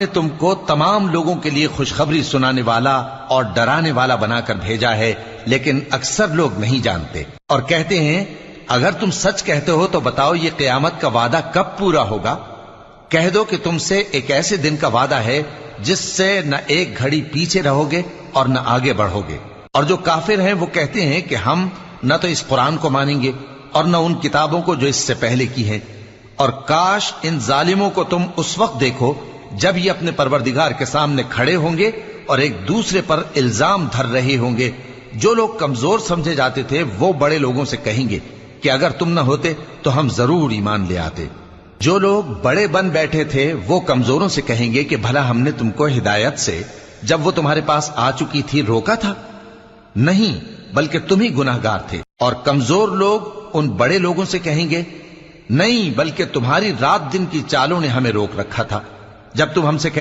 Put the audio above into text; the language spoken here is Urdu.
نے تم کو تمام لوگوں کے لیے خوشخبری سنانے والا اور ڈرانے والا بنا کر بھیجا ہے، لیکن اکثر لوگ نہیں جانتے اور کہتے ہیں اگر تم سچ کہتے ہو تو بتاؤ یہ قیامت کا وعدہ کب پورا ہوگا؟ کہہ دو کہ تم سے ایک ایسے دن کا وعدہ ہے جس سے نہ ایک گھڑی پیچھے رہو گے اور نہ آگے بڑھو گے۔ اور جو کافر ہیں وہ کہتے ہیں کہ ہم نہ تو اس قرآن کو مانیں گے اور نہ ان کتابوں کو جو اس سے پہلے کی ہیں، اور کاش ان ظالموں کو تم اس وقت دیکھو جب یہ اپنے پروردگار کے سامنے کھڑے ہوں گے اور ایک دوسرے پر الزام دھر رہے ہوں گے۔ جو لوگ کمزور سمجھے جاتے تھے وہ بڑے لوگوں سے کہیں گے کہ اگر تم نہ ہوتے تو ہم ضرور ایمان لے آتے۔ جو لوگ بڑے بن بیٹھے تھے وہ کمزوروں سے کہیں گے کہ بھلا ہم نے تم کو ہدایت سے جب وہ تمہارے پاس آ چکی تھی روکا تھا؟ نہیں، بلکہ تم ہی گناہگار تھے۔ اور کمزور لوگ ان بڑے لوگوں سے کہیں گے نہیں، بلکہ تمہاری رات دن کی چالوں نے ہمیں روک رکھا تھا۔ جب تم ہم سے